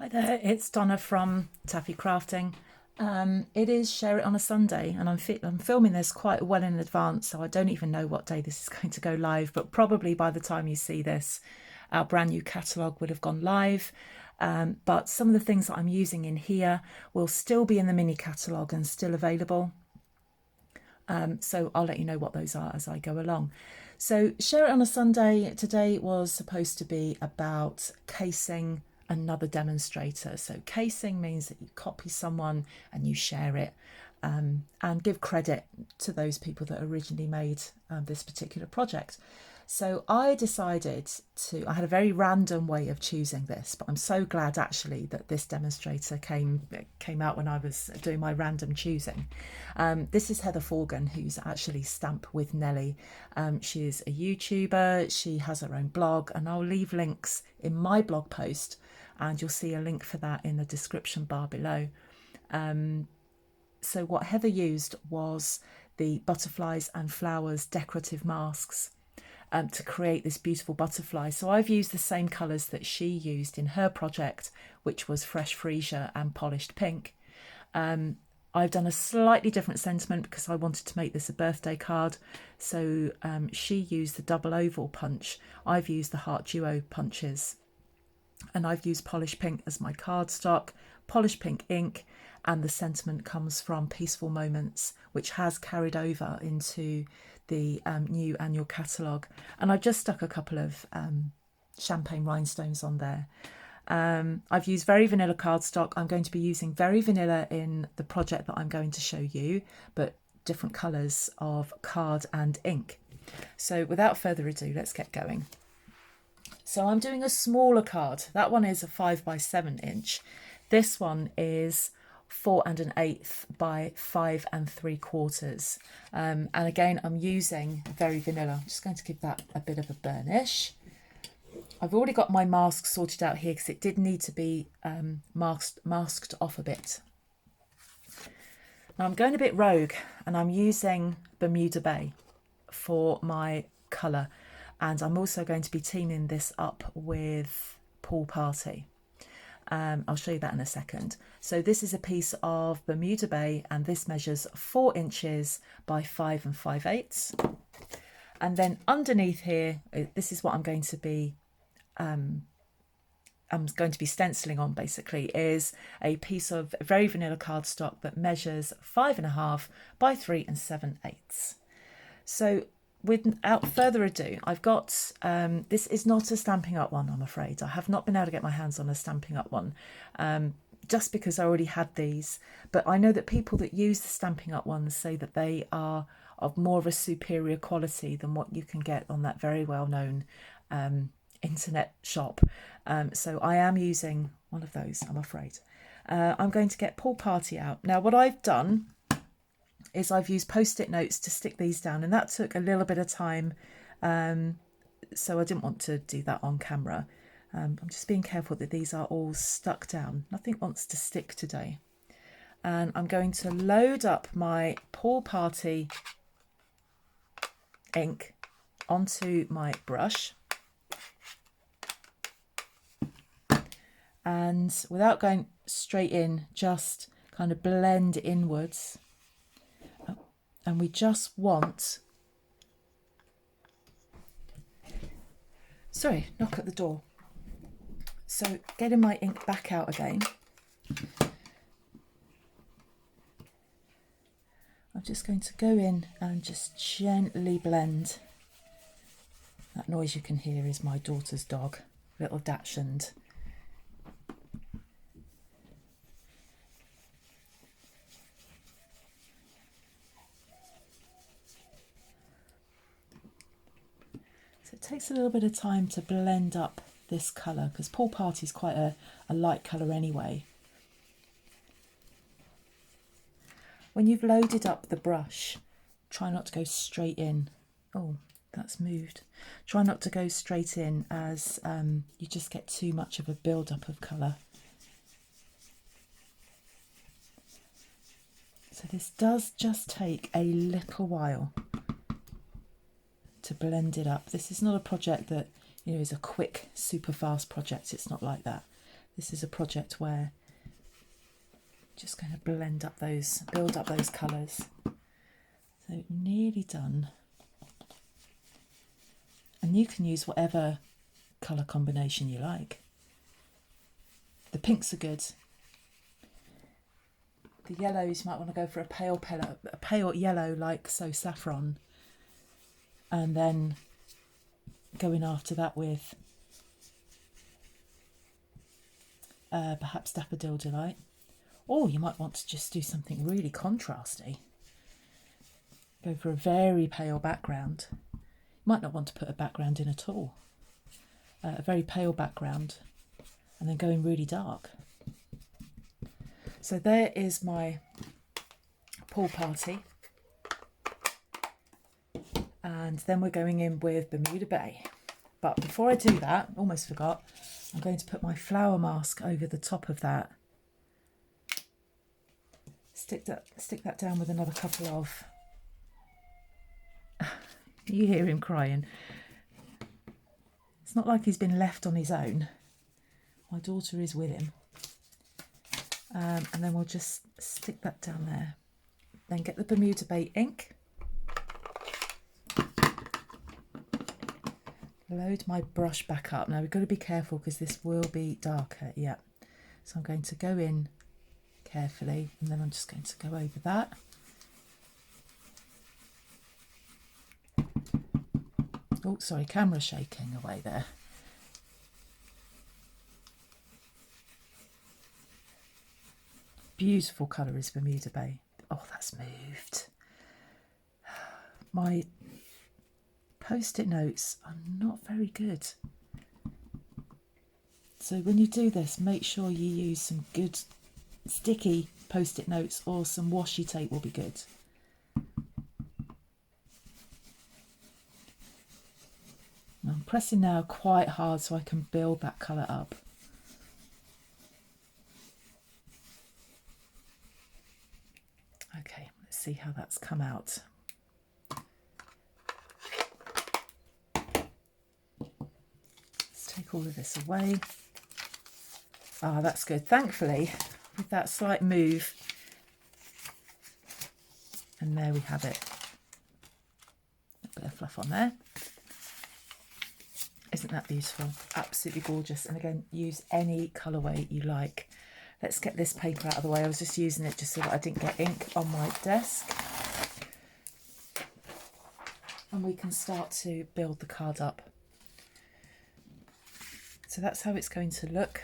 Hi there, it's Donna from Taffy Crafting. It is Share It on a Sunday, and I'm filming this quite well in advance, so I don't even know what day this is going to go live, but probably by the time you see this, our brand new catalogue would have gone live. But some of the things that I'm using in here will still be in the mini catalogue and still available. So I'll let you know what those are as I go along. So Share It on a Sunday today was supposed to be about casing another demonstrator. So casing means that you copy someone and you share it, and give credit to those people that originally made this particular project. So I decided I had a very random way of choosing this, but I'm so glad actually that this demonstrator came out when I was doing my random choosing. This is Heather Forgan, who's actually Stamp with Nelly. She's a YouTuber, she has her own blog, and I'll leave links in my blog post, and you'll see a link for that in the description bar below. So what Heather used was the butterflies and flowers decorative masks to create this beautiful butterfly. So I've used the same colours that she used in her project, which was fresh freesia and polished pink. I've done a slightly different sentiment because I wanted to make this a birthday card. So she used the double oval punch. I've used the heart duo punches. And I've used polished pink as my cardstock, polished pink ink, and the sentiment comes from Peaceful Moments, which has carried over into the new annual catalogue. And I've just stuck a couple of champagne rhinestones on there. I've used Very Vanilla cardstock. I'm going to be using Very Vanilla in the project that I'm going to show you, but different colours of card and ink. So without further ado, let's get going. So I'm doing a smaller card. That one is a 5x7 inch. This one is 4 1/8 by 5 3/4. And again, I'm using Very Vanilla. I'm just going to give that a bit of a burnish. I've already got my mask sorted out here because it did need to be masked off a bit. Now I'm going a bit rogue and I'm using Bermuda Bay for my colour. And I'm also going to be teaming this up with Pool Party. I'll show you that in a second. So this is a piece of Bermuda Bay, and this measures 4 inches by 5 5/8. And then underneath here, this is what I'm going to be stenciling on basically, is a piece of Very Vanilla cardstock that measures 5.5 by 3 7/8. So without further ado, I've got, this is not a Stampin' Up one, I'm afraid. I have not been able to get my hands on a Stampin' Up one, just because I already had these. But I know that people that use the Stampin' Up ones say that they are of more of a superior quality than what you can get on that very well-known internet shop. So I am using one of those, I'm afraid. I'm going to get Pool Party out. Now what I've done is I've used post-it notes to stick these down, and that took a little bit of time, so I didn't want to do that on camera. I'm just being careful that these are all stuck down. Nothing wants to stick today. And I'm going to load up my Pool Party ink onto my brush, and without going straight in, just kind of blend inwards. And we just want, sorry, knock at the door. So getting my ink back out again. I'm just going to go in and just gently blend. That noise you can hear is my daughter's dog, little Dachshund. It takes a little bit of time to blend up this colour because Pool Party is quite a light colour anyway. When you've loaded up the brush, try not to go straight in. Oh, that's moved. Try not to go straight in, as you just get too much of a build-up of colour. So this does just take a little while to blend it up. This is not a project that, you know, is a quick, super fast project. It's not like that. This is a project where I'm just going to build up those colours. So nearly done. And you can use whatever colour combination you like. The pinks are good. The yellows, you might want to go for a pale yellow like so saffron. And then go in after that with perhaps Daffodil Delight. Or you might want to just do something really contrasty. Go for a very pale background. You might not want to put a background in at all. A very pale background and then go in really dark. So there is my pool party. And then we're going in with Bermuda Bay. But before I do that, almost forgot, I'm going to put my flower mask over the top of that. Stick that down with another couple of... You hear him crying. It's not like he's been left on his own. My daughter is with him. And then we'll just stick that down there. Then get the Bermuda Bay ink. Load my brush back up. Now we've got to be careful because this will be darker. Yeah. So I'm going to go in carefully and then I'm just going to go over that. Oh, sorry, camera shaking away there. Beautiful colour is Bermuda Bay. Oh, that's moved. My post-it notes are not very good. So when you do this, make sure you use some good sticky post-it notes or some washi tape will be good. I'm pressing now quite hard so I can build that colour up. Okay, let's see how that's come out. Let's take all of this away. Ah, that's good. Thankfully, with that slight move, and there we have it. A bit of fluff on there. Isn't that beautiful? Absolutely gorgeous. And again, use any colourway you like. Let's get this paper out of the way. I was just using it just so that I didn't get ink on my desk. And we can start to build the card up. So that's how it's going to look.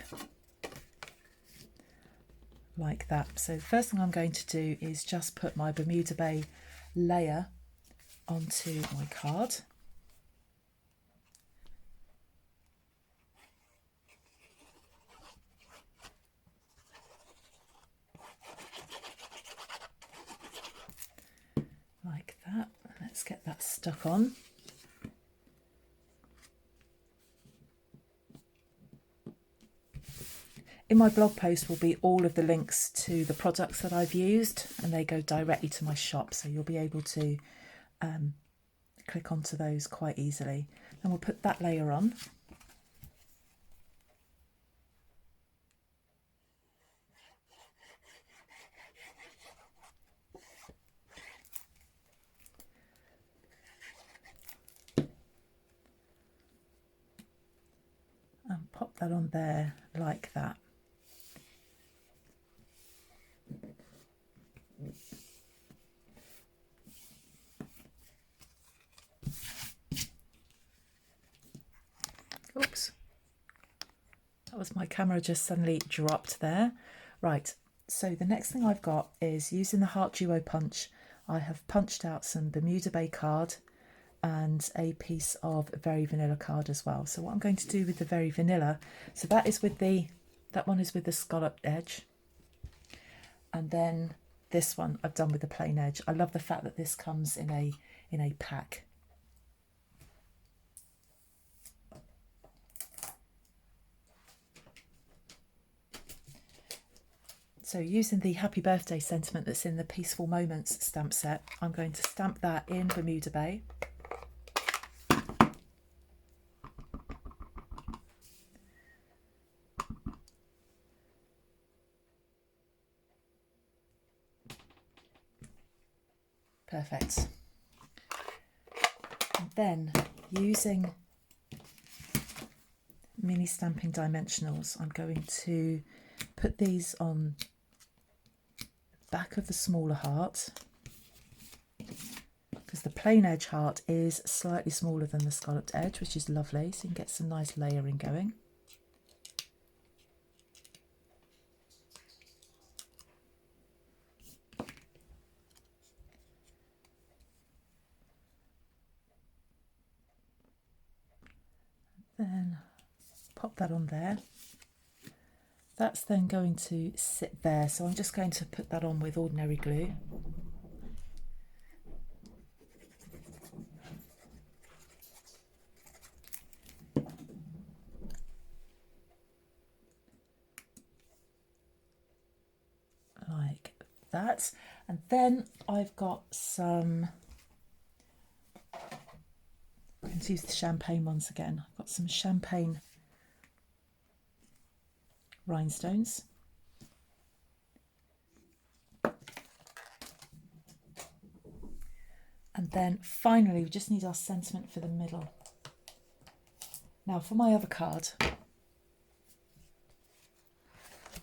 Like that. So the first thing I'm going to do is just put my Bermuda Bay layer onto my card. Like that. Let's get that stuck on. In my blog post will be all of the links to the products that I've used and they go directly to my shop, so you'll be able to click onto those quite easily. Then we'll put that layer on. And pop that on there like that. Oops, that was my camera just suddenly dropped there. Right, so the next thing I've got is using the Heart Duo punch. I have punched out some Bermuda Bay card and a piece of Very Vanilla card as well. So what I'm going to do with the Very Vanilla, so that one is with the scalloped edge, and then this one I've done with the plain edge. I love the fact that this comes in a pack. So using the Happy Birthday sentiment that's in the Peaceful Moments stamp set, I'm going to stamp that in Bermuda Bay. Perfect. And then using mini stamping dimensionals, I'm going to put these on the back of the smaller heart, because the plain edge heart is slightly smaller than the scalloped edge, which is lovely, so you can get some nice layering going. Then pop that on there. That's then going to sit there, so I'm just going to put that on with ordinary glue. Like that. And then I've got some, I'm going to use the champagne ones again. I've got some champagne rhinestones. And then finally, we just need our sentiment for the middle. Now for my other card,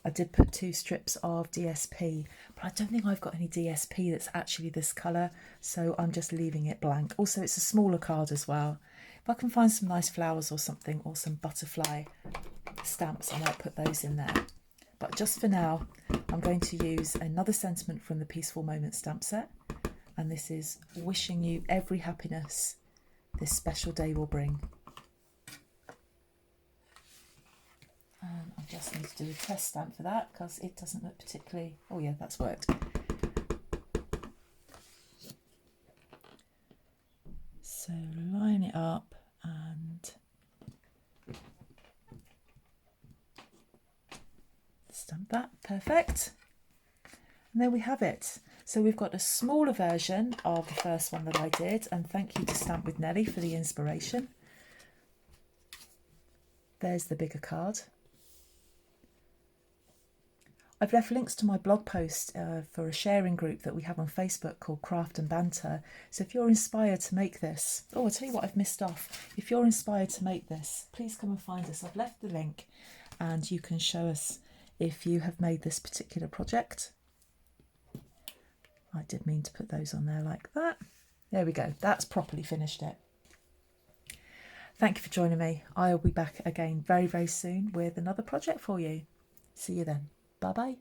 I did put 2 strips of DSP, but I don't think I've got any DSP that's actually this colour, so I'm just leaving it blank. Also, it's a smaller card as well. If I can find some nice flowers or something, or some butterfly stamps, I might put those in there. But just for now, I'm going to use another sentiment from the Peaceful Moments stamp set, and this is wishing you every happiness this special day will bring. And I just need to do a test stamp for that because it doesn't look particularly... Oh yeah, that's worked. So line it up and stamp that. Perfect. And there we have it. So we've got a smaller version of the first one that I did, and thank you to Stamp with Nellie for the inspiration. There's the bigger card. I've left links to my blog post for a sharing group that we have on Facebook called Craft and Banter. So if you're inspired to make this, oh, I'll tell you what I've missed off. If you're inspired to make this, please come and find us. I've left the link and you can show us if you have made this particular project. I did mean to put those on there like that. There we go. That's properly finished it. Thank you for joining me. I'll be back again very, very soon with another project for you. See you then. Bye-bye.